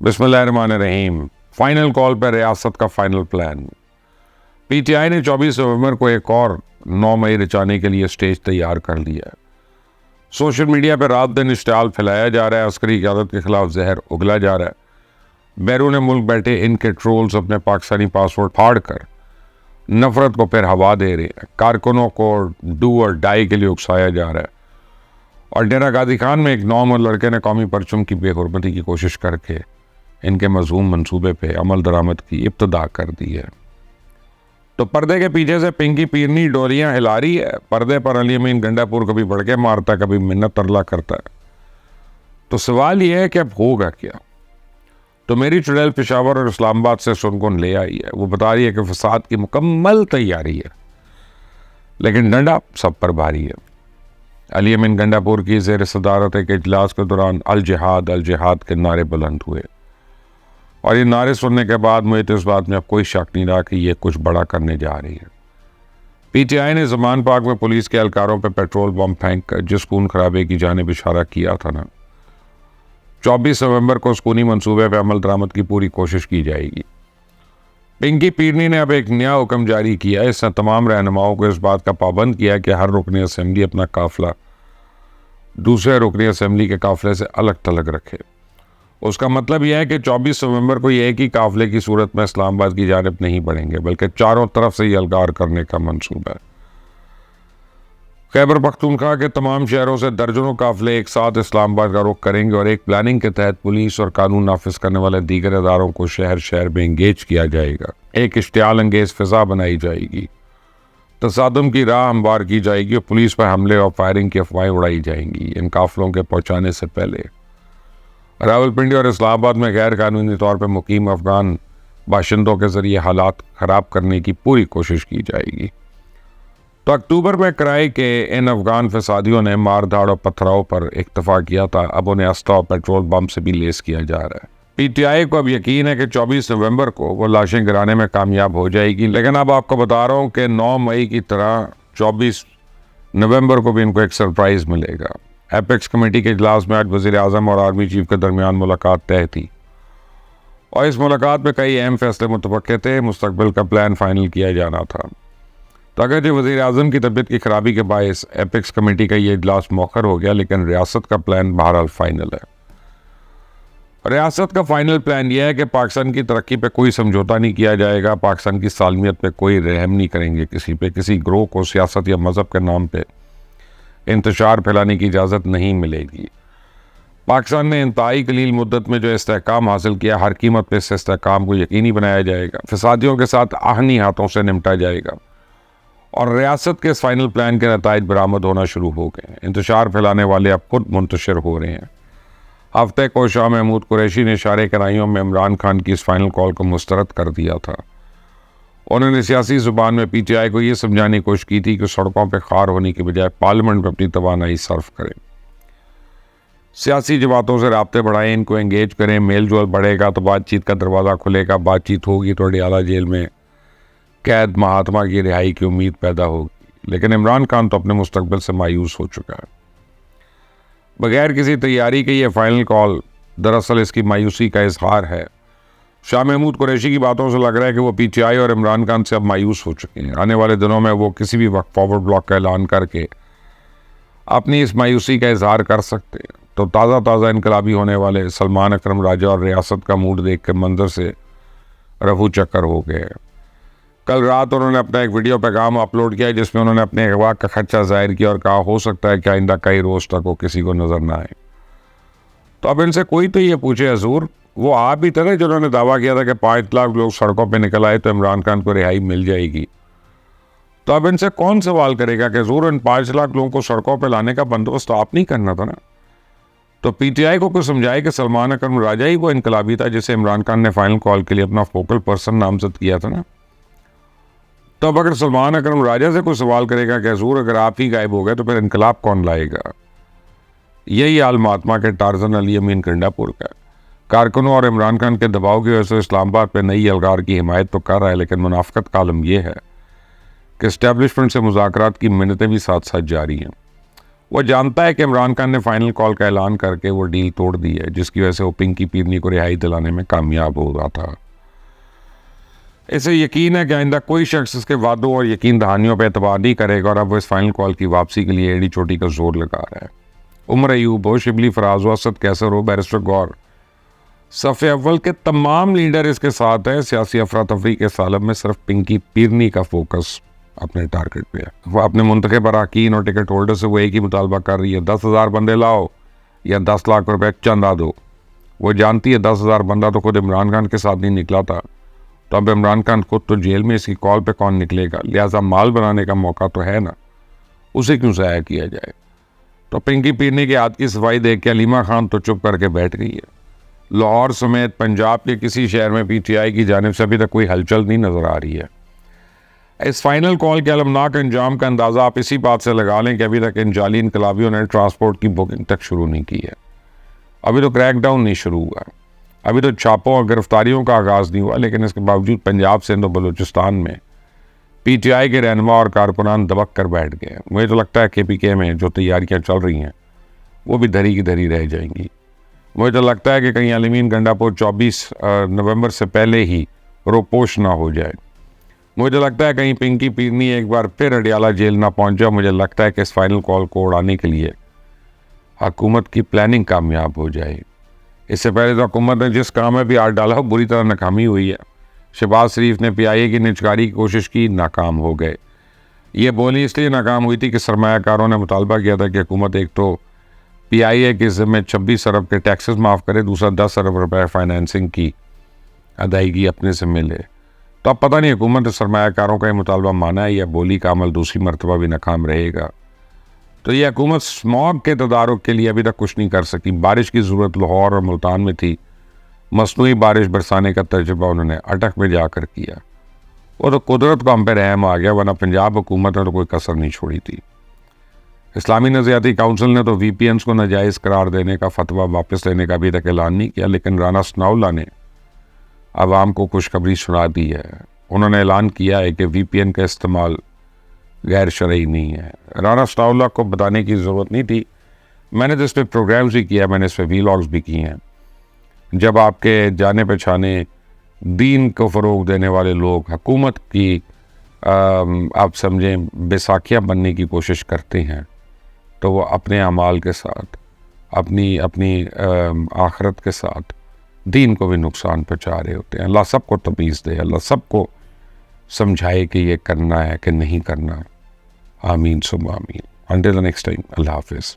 बिस्मिल्लाहिर्रहमानिर्रहीम। Final call पर रियासत का फाइनल प्लान। पीटीआई ने 24 नवंबर को एक और 9 मई रचाने के लिए स्टेज तैयार कर लिया है। सोशल मीडिया पर रात दिन इश्तिहाल फैलाया जा रहा है, अस्करी क़यादत के खिलाफ जहर उगला जा रहा है। बैरून मुल्क बैठे इनके ट्रोल्स अपने पाकिस्तानी पासपोर्ट फाड़ कर नफरत को फिर हवा दे रहे हैं। कारकुनों को डू और डाई के लिए उकसाया जा रहा है और डेरा गाजी खान में एक नौमर लड़के ने कौमी परचम की बेहुरमती की कोशिश करके इनके मजूम मंसूबे पे अमल दरामद की इब्तदा कर दी है। तो पर्दे के पीछे से पिंकी पीरनी डोरियां हिला रही है। पर्दे पर अली अमीन गंडापुर कभी बढ़के मारता है, कभी मिन्नत तरला करता है। तो सवाल यह है कि अब होगा क्या। तो मेरी चुड़ैल पेशावर और इस्लामाबाद से सुनगुन ले आई है। वो बता रही है कि फसाद की मुकम्मल तैयारी है, लेकिन डंडा सब पर भारी है। अली अमीन गंडापुर की ज़ेर सदारत एक इजलास के दौरान अल जिहाद के नारे बुलंद हुए और ये नारे सुनने के बाद मुझे तो इस बात में अब कोई शक नहीं रहा कि ये कुछ बड़ा करने जा रही है। पीटीआई ने ज़मान पाक में पुलिस के एहलकारों पर पेट्रोल बम फेंक कर जिस खून खराबे की जानिब इशारा किया था ना, 24 नवंबर को उस खूनी मंसूबे पर अमल दरामद की पूरी कोशिश की जाएगी। पिंकी पीरनी ने अब एक नया हुक्म जारी किया है। इसने तमाम रहनुमाओं को इस बात का पाबंद किया है कि हर रुकनी असेंबली अपना काफिला दूसरे रुकनी असेंबली के काफिले से अलग थलग रखे। उसका मतलब यह है कि 24 नवंबर को ये एक ही काफिले की सूरत में इस्लामाबाद की जानिब नहीं बढ़ेंगे, बल्कि चारों तरफ से ये अलगार करने का मंसूबा है। खैबर पख्तूनख्वा के तमाम शहरों से दर्जनों काफिले एक साथ इस्लामाबाद का रुख करेंगे और एक प्लानिंग के तहत पुलिस और कानून नाफिज करने वाले दीगर इदारों को शहर शहर में इंगेज किया जाएगा। एक इश्तियाल अंगेज फिजा बनाई जाएगी, तसादुम की राह हमवार की जाएगी और पुलिस पर हमले और फायरिंग की अफवाहें उड़ाई जाएंगी। इन काफिलों के पहुंचाने से पहले रावलपिंडी और इस्लामाबाद में गैर कानूनी तौर पर मुकीम अफगान बाशिंदों के जरिए हालात खराब करने की पूरी कोशिश की जाएगी। तो अक्टूबर में कराए के इन अफगान फसादियों ने मारधाड़ और पथराव पर इक्तफा किया था। अब उन्हें अस्ता और पेट्रोल बम से भी लेस किया जा रहा है। पीटीआई को अब यकीन है कि 24 नवंबर को वो लाशें गिराने में कामयाब हो जाएगी। लेकिन अब आपको बता रहा हूँ कि 9 मई की तरह 24 नवंबर को भी इनको एक सरप्राइज मिलेगा। एपेक्स कमेटी के इजलास में आज वज़ीर आज़म और आर्मी चीफ के दरमियान मुलाकात तय थी और इस मुलाकात में कई अहम फैसले मुतवक्के थे। मुस्तकबिल का प्लान फाइनल किया जाना था। तो अगर जो वज़ीर आज़म की तबीयत की खराबी के बायस एपेक्स कमेटी का ये इजलास मौखर हो गया, लेकिन रियासत का प्लान बहरहाल फाइनल है। रियासत का फाइनल प्लान यह है कि पाकिस्तान की तरक्की पे कोई समझौता नहीं किया जाएगा। पाकिस्तान की सालमियत पे कोई रहम नहीं करेंगे किसी पे। किसी ग्रोह को सियासत या मज़हब के नाम पे इंतशार फैलाने की इजाज़त नहीं मिलेगी। पाकिस्तान ने इंतहाई कलील मुद्दत में जो इस्तेहकाम हासिल किया, हर कीमत पर इस इस्तेहकाम को यकीनी बनाया जाएगा। फसादियों के साथ आहनी हाथों से निपटा जाएगा और रियासत के इस फाइनल प्लान के नताइज बरामद होना शुरू हो गए हैं। इंतशार फैलाने वाले अब खुद मुंतशिर हो रहे हैं। हफ्ते को शाह महमूद कुरैशी ने इशारे कराइयों में इमरान खान की इस फाइनल कॉल को मुस्तरद कर दिया था। उन्होंने सियासी जुबान में पीटीआई को ये समझाने की कोशिश की थी कि सड़कों पर खार होने की बजाय पार्लियामेंट में अपनी तवानाई सर्फ करें, सियासी जमातों से राब्ते बढ़ाएं, इनको एंगेज करें। मेल जोल बढ़ेगा तो बातचीत का दरवाज़ा खुलेगा। बातचीत होगी तो अडियाला जेल में कैद महात्मा की रिहाई की उम्मीद पैदा होगी। लेकिन इमरान खान तो अपने मुस्तकबिल से मायूस हो चुका है। बगैर किसी तैयारी के ये फाइनल कॉल दरअसल इसकी मायूसी का इजहार है। शाह महमूद कुरैशी की बातों से लग रहा है कि वो पीटीआई और इमरान खान से अब मायूस हो चुके हैं। आने वाले दिनों में वो किसी भी वक्त फॉरवर्ड ब्लॉक का ऐलान करके अपनी इस मायूसी का इजहार कर सकते हैं। तो ताज़ा इनकलाबी होने वाले सलमान अकरम राजा और रियासत का मूड देख के मंजर से रफू चक्कर हो गए। कल रात उन्होंने अपना एक वीडियो पैगाम अपलोड किया जिसमें उन्होंने अपने अगवा का खर्चा जाहिर किया और कहा हो सकता है कि आइंदा कई रोज़ तक वो किसी को नज़र ना आए। तो अब इनसे कोई तो ये पूछे, हजूर वो आप ही थे जिन्होंने दावा किया था कि 5 लाख लोग सड़कों पे निकल आए तो इमरान खान को रिहाई मिल जाएगी। तो अब इनसे कौन सवाल करेगा कि हजूर इन 5 लाख लोगों को सड़कों पर लाने का बंदोबस्त आप नहीं करना था ना। तो पीटीआई को कुछ समझाए कि सलमान अकरम राजा ही वो इनकलाबी था जिसे इमरान खान ने फाइनल कॉल के लिए अपना फोकल पर्सन नामजद किया था ना। तो अब अगर सलमान अकरम राजा से कोई सवाल करेगा कि हजूर अगर आप ही गायब हो गए तो फिर इनकलाब कौन लाएगा। यही हाल महात्मा के टार्जन अली अमीन गंडापुर का। कारकुनों और इमरान खान के दबाव की वजह से इस्लामाबाद पर नई अलगार की हिमायत तो कर रहा है, लेकिन मुनाफिकत का आलम यह है कि इस्टेब्लिशमेंट से मुज़ाकरात की मिन्नतें भी साथ साथ जारी हैं वो जानता है कि इमरान खान ने फाइनल कॉल का ऐलान करके वो डील तोड़ दी है, जिसकी वजह से वो पिंकी पीरनी को रिहाई दिलाने में कामयाब हो रहा था। इसे यकीन है कि आइंदा कोई शख्स इसके वादों और यकीन दहानियों पर एतबार नहीं करेगा और अब वो इस फाइनल कॉल की वापसी के लिए एड़ी चोटी का जोर लगा रहा है। उमर अयूब हो, शिबली फराज हो, असद कैसर हो, बैरिस्टर गौर, सफ़े अव्वल के तमाम लीडर इसके साथ हैं। सियासी अफरा तफरी के सालब में सिर्फ पिंकी पीरनी का फोकस अपने टारगेट पे है। वो अपने मुंतखब अरकान और टिकट होल्डर से वो एक ही मुतालबा कर रही है, 10,000 बंदे लाओ या 10 लाख रुपए चंदा दो। वो जानती है 10,000 बंदा तो खुद इमरान खान के साथ नहीं निकला था, तो अब इमरान खान खुद तो जेल में, इसकी कॉल पे कौन निकलेगा, लिहाजा माल बनाने का मौका तो है ना, उसे क्यों ज़ाया किया जाए। तो पिंकी पीरनी के हाथ की सफाई देख के अलीमा खान तो चुप करके बैठ गई है। लाहौर समेत पंजाब के किसी शहर में PTI की जानिब से अभी तक कोई हलचल नहीं नज़र आ रही है। इस फाइनल कॉल के अलमनाक अंजाम का अंदाज़ा आप इसी बात से लगा लें कि अभी तक इन जाली इनकलाबियों ने ट्रांसपोर्ट की बुकिंग तक शुरू नहीं की है। अभी तो क्रैकडाउन नहीं शुरू हुआ, अभी तो छापों और गिरफ्तारियों का आगाज़ नहीं हुआ, लेकिन इसके बावजूद पंजाब, सिंध और बलूचिस्तान में PTI के रहनुमा और कारकुनान दबक कर बैठ गए हैं। मुझे तो लगता है KPK में जो तैयारियां चल रही हैं वो भी धरी की धरी रह जाएंगी। मुझे तो लगता है कि कहीं आलमीन गंडापुर 24 नवंबर से पहले ही रोपोश ना हो जाए। मुझे तो लगता है कहीं पिंकी पीरनी एक बार फिर अडियाला जेल ना पहुंच जाए। मुझे लगता है कि इस फाइनल कॉल को उड़ाने के लिए हुकूमत की प्लानिंग कामयाब हो जाए। इससे पहले तो हुकूमत ने जिस काम में भी हाथ डाला बुरी तरह नाकामी हुई है। शहबाज शरीफ ने PIA की निजकारी की कोशिश की, नाकाम हो गए। ये बोली इसलिए नाकाम हुई थी कि सरमायाकारों ने मुतालबा किया था कि हुकूमत एक तो PIA के ज़िम्मे 26 अरब के टैक्सेस माफ़ करे, दूसरा 10 अरब रुपए फाइनेंसिंग की अदायगी अपने से मिले। तो अब पता नहीं हुकूमत ने सरमायाकारों का ये मुतालबा माना है या बोली का अमल दूसरी मरतबा भी नाकाम रहेगा। तो ये हुकूमत स्मॉग के तदारुक के लिए अभी तक कुछ नहीं कर सकी। बारिश की ज़रूरत लाहौर और मुल्तान में थी, मसनूई बारिश बरसाने का तजुर्बा उन्होंने अटक में जाकर किया। वो तो कुदरत को हम पे रहम आ गया, वरना पंजाब हुकूमत ने तो कोई कसर नहीं छोड़ी थी। इस्लामी नज़रियाती काउंसिल ने तो VPNs को नाजायज़ करार देने का फतवा वापस लेने का अभी तक ऐलान नहीं किया, लेकिन राना सनाउल्लाह ने आवाम को खुशखबरी सुना दी है। उन्होंने ऐलान किया है कि VPN का इस्तेमाल गैर शरई नहीं है। राना सनाउल्लाह को बताने की ज़रूरत नहीं थी, मैंने तो इस पर प्रोग्राम्स भी किया, मैंने इस पर व्लॉग्स भी किए हैं। जब आपके जाने पहचाने दीन को फ़रोग देने वाले लोग हुकूमत की आप समझें बैसाखियाँ बनने की कोशिश करते हैं, तो वो अपने अमाल के साथ, अपनी आखिरत के साथ दीन को भी नुकसान पहुँचा रहे होते हैं। अल्लाह सबको तमीज़ दे, अल्लाह सबको समझाए कि ये करना है कि नहीं करना। आमीन सुम्मा आमीन। अंटिल द नेक्स्ट टाइम, अल्लाह हाफिज़।